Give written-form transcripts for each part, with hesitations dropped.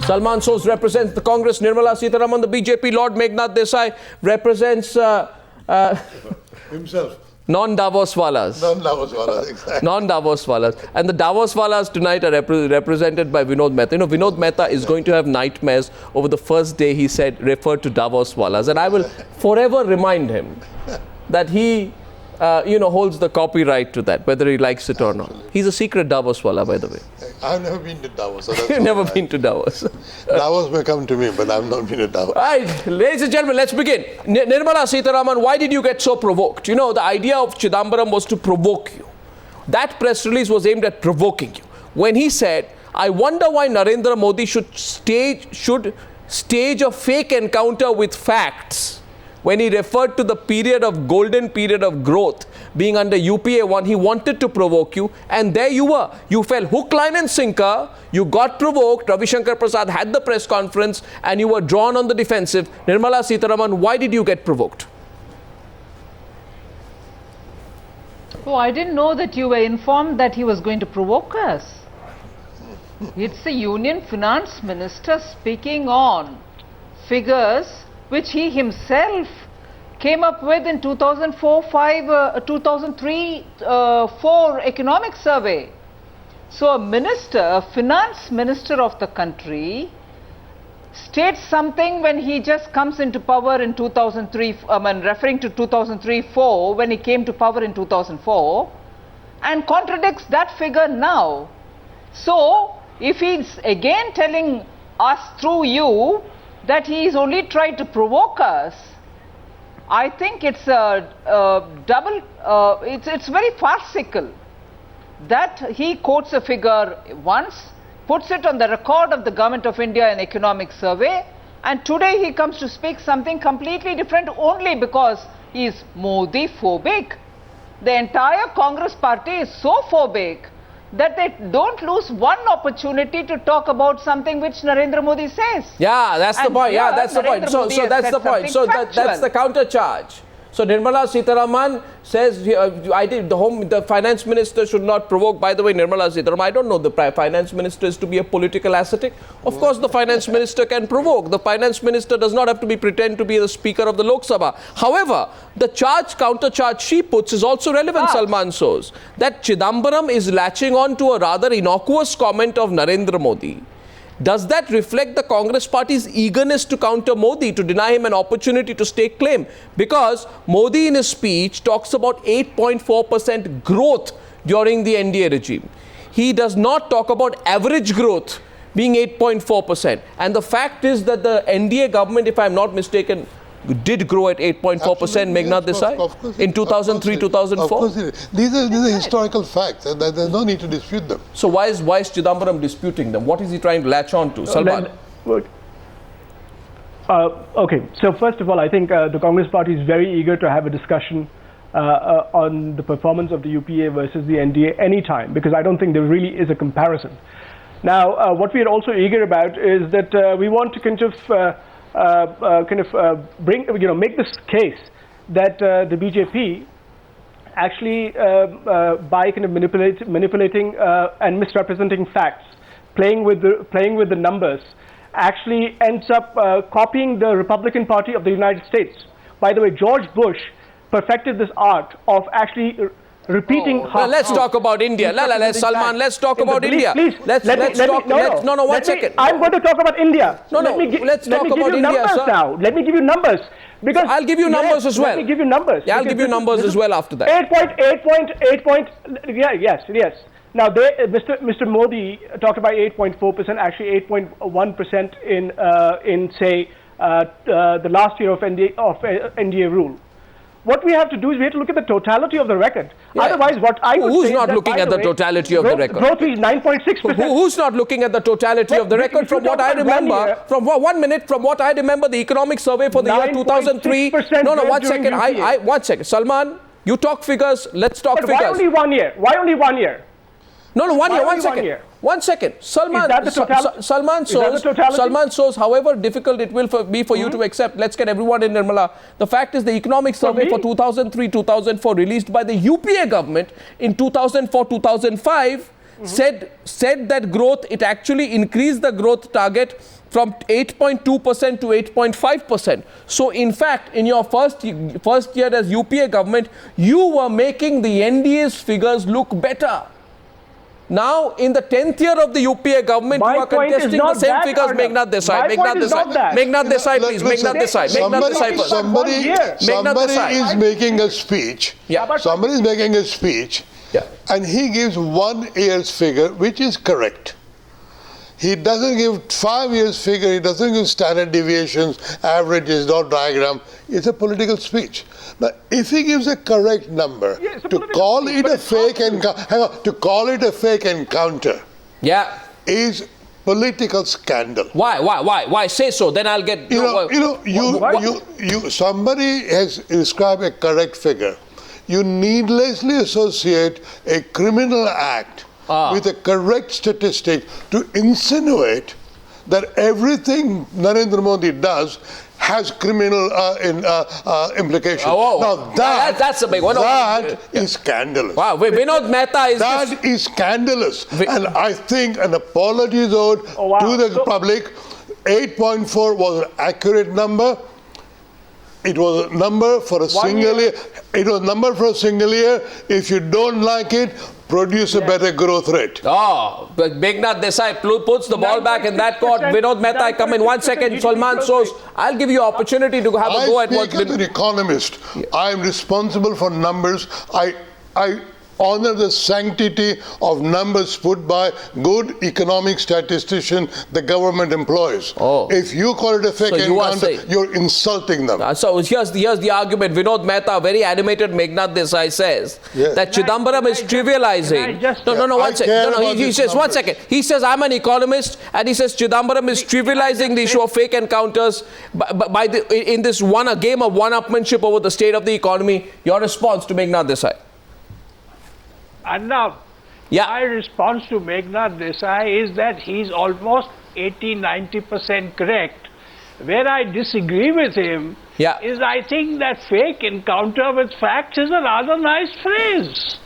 Salman Soos represents the Congress. Nirmala Sitharaman, the BJP. Lord Meghnad Desai represents himself. Non-Davos Walas. Non-Davos Walas, exactly. Non-Davos Walas. And the Davos Walas tonight are represented by Vinod Mehta. You know, Vinod Mehta is going to have nightmares over the first day he referred to Davos Walas. And I will forever remind him that he, holds the copyright to that, whether he likes it or not. He's a secret Davos Wala, by the way. I've never been to Davos. So that's You've never been to Davos. Davos may come to me, but I've not been to Davos. All right, ladies and gentlemen, let's begin. Nirmala Sitharaman, why did you get so provoked? You know, the idea of Chidambaram was to provoke you. That press release was aimed at provoking you. When he said, I wonder why Narendra Modi should stage a fake encounter with facts. When he referred to the golden period of growth being under UPA 1, he wanted to provoke you, and there you were. You fell hook, line and sinker, you got provoked, Ravi Shankar Prasad had the press conference, and you were drawn on the defensive. Nirmala Sitharaman, why did you get provoked? Oh, I didn't know that you were informed that he was going to provoke us. It's the Union Finance Minister speaking on figures which he himself came up with in 2003-4 economic survey. So a finance minister of the country states something when he just comes into power in 2003, referring to 2003-4 when he came to power in 2004, and contradicts that figure now. So if he's again telling us through you that he's only tried to provoke us, I think it's it's very farcical that he quotes a figure once, puts it on the record of the Government of India in economic survey, and today he comes to speak something completely different only because he is Modi phobic. The entire Congress party is so phobic that they don't lose one opportunity to talk about something which Narendra Modi says. Yeah, that's the point. Yeah, that's the point. So that's the point. So that's the counter charge. So Nirmala Sitharaman says, the finance minister should not provoke. By the way, Nirmala Sitharaman, I don't know the finance minister is to be a political ascetic. Of course, the finance minister can provoke. The finance minister does not have to pretend to be the speaker of the Lok Sabha. However, the counter charge she puts is also relevant, Salman Soos, that Chidambaram is latching on to a rather innocuous comment of Narendra Modi. Does that reflect the Congress party's eagerness to counter Modi, to deny him an opportunity to stake claim? Because Modi in his speech talks about 8.4% growth during the NDA regime. He does not talk about average growth being 8.4%. And the fact is that the NDA government, if I'm not mistaken, did grow at 8.4%, Meghnad Desai, in 2003-2004. Of course it is. These are historical facts, and there's no need to dispute them. So why is Chidambaram disputing them? What is he trying to latch on to? Salman? Okay, so first of all, I think the Congress party is very eager to have a discussion on the performance of the UPA versus the NDA anytime, because I don't think there really is a comparison. Now, what we are also eager about is that we want to make this case that the BJP actually by kind of manipulating and misrepresenting facts, playing with the numbers, actually ends up copying the Republican Party of the United States. By the way, George Bush perfected this art of actually repeating. Let's talk about India. Salman, let's talk about India. Please, let's talk. One second. I'm going to talk about India. Let's talk about India, sir. Now. Let me give you numbers. Because I'll give you numbers as well. Let me give you numbers. Yeah, I'll give you numbers as well after that. 8.8. Yes. Now, Mr. Modi talked about 8.4%, actually 8.1% in say the last year of NDA rule. What we have to do is we have to look at the totality of the record. Yeah. Otherwise, what I would say Who's not looking at the totality of the record? Growth is 9.6%. Who's not looking at the totality of the record? From what I remember, from what I remember, the economic survey for the year 2003. No, 1 second. One second. Salman, you talk figures. Let's talk figures. Why only 1 year? Why only 1 year? No, 1 year. 1 second. 1 second. Salman Soos, however difficult it will be for you to accept, let's get everyone in, Nirmala. The fact is the economic survey for 2003-2004 released by the UPA government in 2004-2005 said that growth, it actually increased the growth target from 8.2% to 8.5%. So in fact, in your first year as UPA government, you were making the NDA's figures look better. Now, in the 10th year of the UPA government, you are contesting the same figures. Meghnad Desai. Meghnad Desai, please. Meghnad Desai. Somebody is making a speech. Yeah. Somebody is making a speech. Yeah. And he gives 1 year's figure, which is correct. He doesn't give 5 years figure, he doesn't give standard deviations, averages, no diagram. It's a political speech. But if he gives a correct number, to call it a fake encounter, yeah, is political scandal. Why? Say so. Then I'll get. Somebody has described a correct figure. You needlessly associate a criminal act with a correct statistic to insinuate that everything Narendra Modi does has criminal implications. Now that's a big one. That is scandalous. Wow, Vinod Mehta is scandalous. And I think an apology is owed to the public. 8.4 was an accurate number. It was a number for a single year. It was a number for a single year. If you don't like it, produce a better growth rate. Oh, but Meghnad Desai puts the ball back in that court. Vinod Mehta, I come in 1 second. Salman Sos, I'll give you opportunity to have a go at what... I speak as an economist. I am responsible for numbers. I honor the sanctity of numbers put by good economic statistician the government employs. If you call it a fake encounter, you're insulting them. So here's the argument. Vinod Mehta, very animated Meghnad Desai says that Chidambaram is trivializing. No, one second. He says, 1 second. He says, I'm an economist, and he says Chidambaram is trivializing the issue of fake encounters in this a game of one-upmanship over the state of the economy. Your response to Meghnad Desai? Arnab, my response to Meghnad Desai is that he's almost 80-90% correct. Where I disagree with him is I think that fake encounter with facts is a rather nice phrase.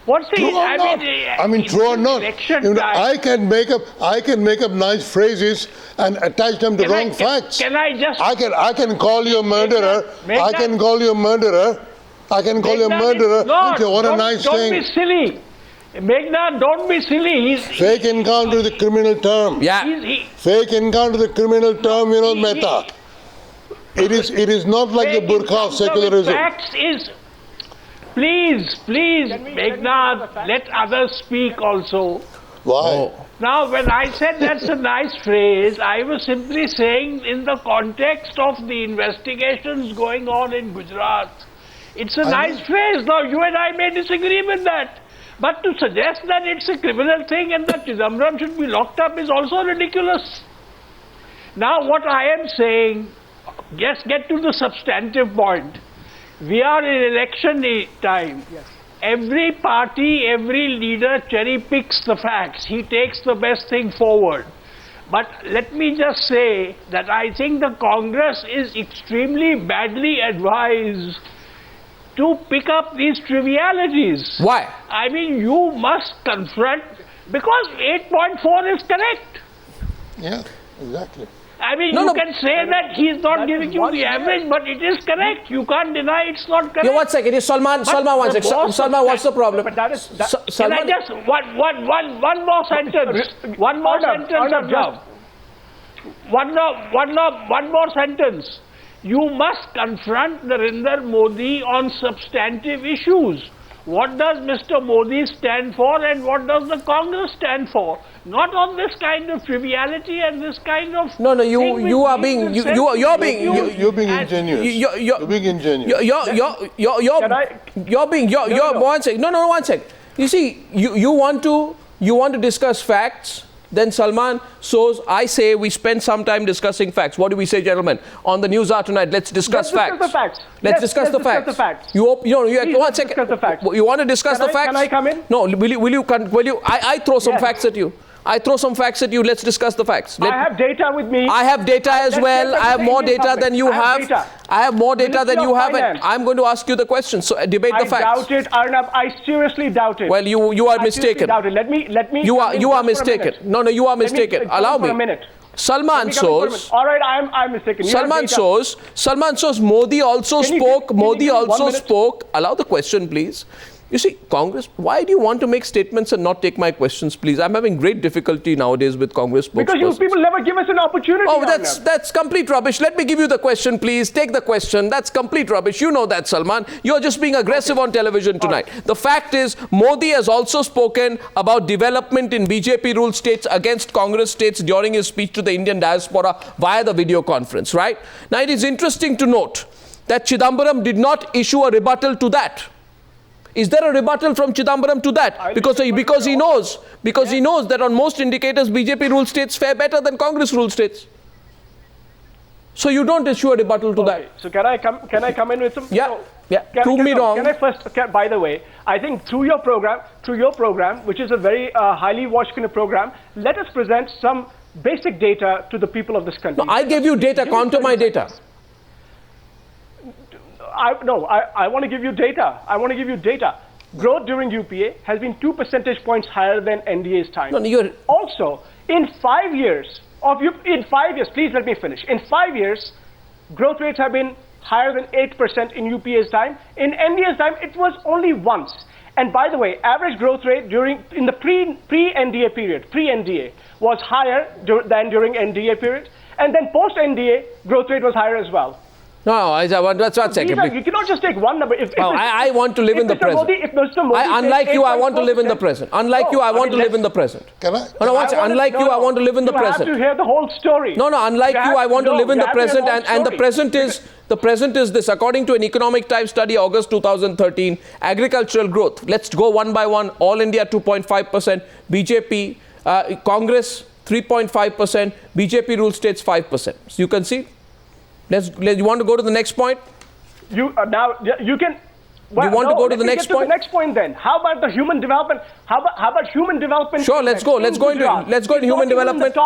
What's the true or not? I mean, true or not? I can make up nice phrases and attach them to wrong facts. Can I just? I can call you a murderer. I can call you a murderer. I can call you a murderer. What a nice thing. Don't be silly. Meghnad, don't be silly. Fake encounter is a criminal term. Fake encounter is a criminal term, Vinod Mehta. It is not like the burqa of secularism. Facts is, please, Meghnad, let others speak also. Why? Now, when I said that's a nice phrase, I was simply saying in the context of the investigations going on in Gujarat. It's a nice phrase. Now, you and I may disagree with that. But to suggest that it's a criminal thing and that Chidambaram should be locked up is also ridiculous. Now, what I am saying, just get to the substantive point. We are in election time. Yes. Every party, every leader cherry picks the facts. He takes the best thing forward. But let me just say that I think the Congress is extremely badly advised to pick up these trivialities. Why? I mean, you must confront, because 8.4 is correct. Yeah, exactly. I mean, you can say that he's not giving you the average, but it is correct. You can't deny it's not correct. 1 second. Salman, 1 second. Salman, what's the problem? Can I just, one more sentence. One more sentence. You must confront Narendra Modi on substantive issues. What does Mr. Modi stand for and what does the Congress stand for? Not on this kind of triviality and this kind of... You're being ingenuous. You're being ingenuous. One second. You see, you want to discuss facts. Then Salman shows, I say we spend some time discussing facts. What do we say, gentlemen? On the Newshour tonight, let's discuss facts. Let's discuss the facts. You 1 second. Discuss the facts. You want to discuss the facts? Can I come in? No, will you I throw some facts at you. I throw some facts at you. Let's discuss the facts. I have data with me. I have data as well. I have more data than you have. I have more data than you have. And I'm going to ask you the question. So debate the facts. I doubt it, Arnab. I seriously doubt it. Well, you are mistaken. Doubt it. Let me. You are mistaken. No, you are mistaken. Allow me. For a minute. Salman shows. All right, I'm mistaken. Salman shows. Modi also spoke. Modi also spoke. Allow the question, please. You see, Congress, why do you want to make statements and not take my questions, please? I'm having great difficulty nowadays with Congress spokespersons. Because you people never give us an opportunity. Oh, that's complete rubbish. Let me give you the question, please. Take the question. That's complete rubbish. You know that, Salman. You're just being aggressive on television tonight. Right. The fact is, Modi has also spoken about development in BJP-ruled states against Congress states during his speech to the Indian diaspora via the video conference, right? Now, it is interesting to note that Chidambaram did not issue a rebuttal to that. Is there a rebuttal from Chidambaram to that? Because he knows that on most indicators BJP ruled states fare better than Congress ruled states. So you don't issue a rebuttal to that. So can I come in with some? Yeah. Prove me wrong. Can I first? By the way, I think through your program, which is a very highly watched kind of program, let us present some basic data to the people of this country. No, I gave you data. Counter my data. I want to give you data. Growth during UPA has been 2 percentage points higher than NDA's time. No, also, in 5 years, please let me finish. In 5 years, growth rates have been higher than 8% in UPA's time. In NDA's time, it was only once. And by the way, average growth rate in the pre-NDA period, was higher than during NDA period. And then post-NDA, growth rate was higher as well. No, that's one second. You cannot just take one number. I want to live in the present. Unlike you, I want to live in the present. Unlike you, I want to live in the present. Can I? Unlike you, I want to live in the present. You have to hear the whole story. No, unlike you, I want to live in the present. And the present is this. According to an Economic Times study, August 2013, agricultural growth. Let's go one by one. All India 2.5%. BJP, Congress 3.5%. BJP ruled states 5%. So you can see. You want to go to the next point? You can. Well, you want to go to the next point? The next point then. How about the human development? How about human development? Sure, let's go. Let's go into human development.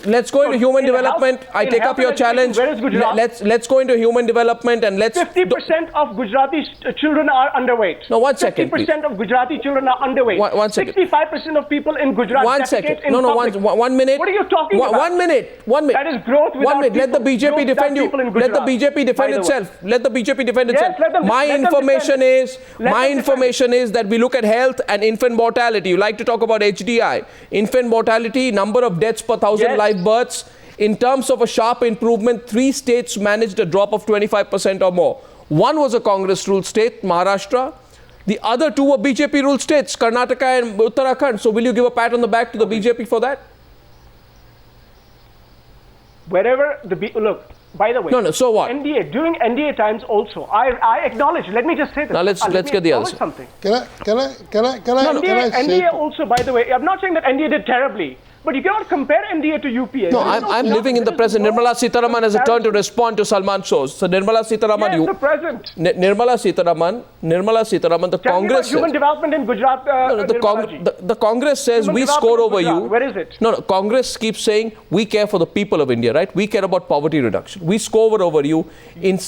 Let's go into human development. I take up your challenge. Where is Gujarat? Let's go into human development and let's. 50% of Gujarati children are underweight. No, 1 second. 50% of Gujarati children are underweight. 1 second. 65% of people in Gujarat. 1 second. No, 1 minute. What are you talking about? 1 minute. 1 minute. That is growth without 1 minute. Let the BJP defend you. Let the BJP defend itself. Let the BJP defend itself. My information is that we look at health and infant mortality. You like to talk about HDI. Infant mortality, number of deaths per 1,000 live births. In terms of a sharp improvement, 3 states managed a drop of 25% or more. One was a Congress-ruled state, Maharashtra. The other 2 were BJP-ruled states, Karnataka and Uttarakhand. So will you give a pat on the back to the BJP for that? Wherever look. By the way, so what? During NDA times also, I acknowledge, let me just say this. Now let's get the other side. Something. Can I say NDA also, by the way, I'm not saying that NDA did terribly, but you cannot compare NDA to UPA. No, I'm living in the present. Nirmala Sitharaman has a turn to respond to Salman shows. So Nirmala Sitharaman, yes, the present. Nirmala Sitharaman, the Congress human development in Gujarat. The Congress says we score over you. Where is it? No, Congress keeps saying we care for the people of India, right? We care about poverty reduction. We score over you in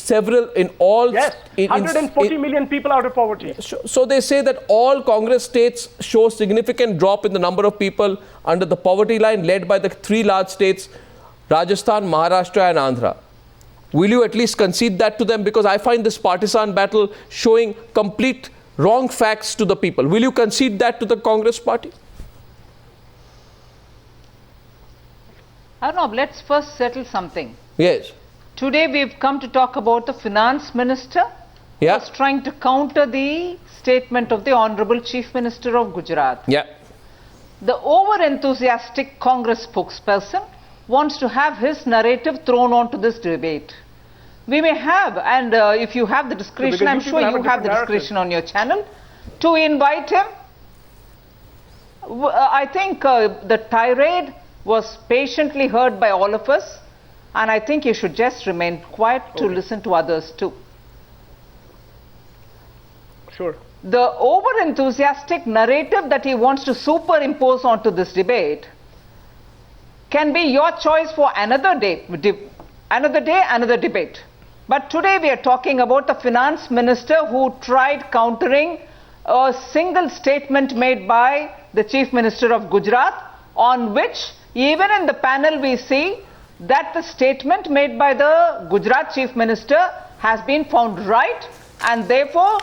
all. Yes, 140 million people out of poverty. So they say that all Congress states show significant drop in the number of people under the poverty line, led by the 3 large states, Rajasthan, Maharashtra and Andhra. Will you at least concede that to them? Because I find this partisan battle showing complete wrong facts to the people. Will you concede that to the Congress party? Arnab, let's first settle something. Yes. Today we've come to talk about the finance minister who was trying to counter the statement of the Honorable Chief Minister of Gujarat. Yeah. The over-enthusiastic Congress spokesperson wants to have his narrative thrown onto this debate. We may have, and if you have the discretion, I'm sure you have the discretion on your channel, to invite him. I think the tirade was patiently heard by all of us, and I think you should just remain quiet to listen to others too. Sure. the over-enthusiastic narrative that he wants to superimpose onto this debate can be your choice for another day, another debate. But today we are talking about the finance minister who tried countering a single statement made by the Chief Minister of Gujarat, on which even in the panel we see that the statement made by the Gujarat Chief Minister has been found right, and therefore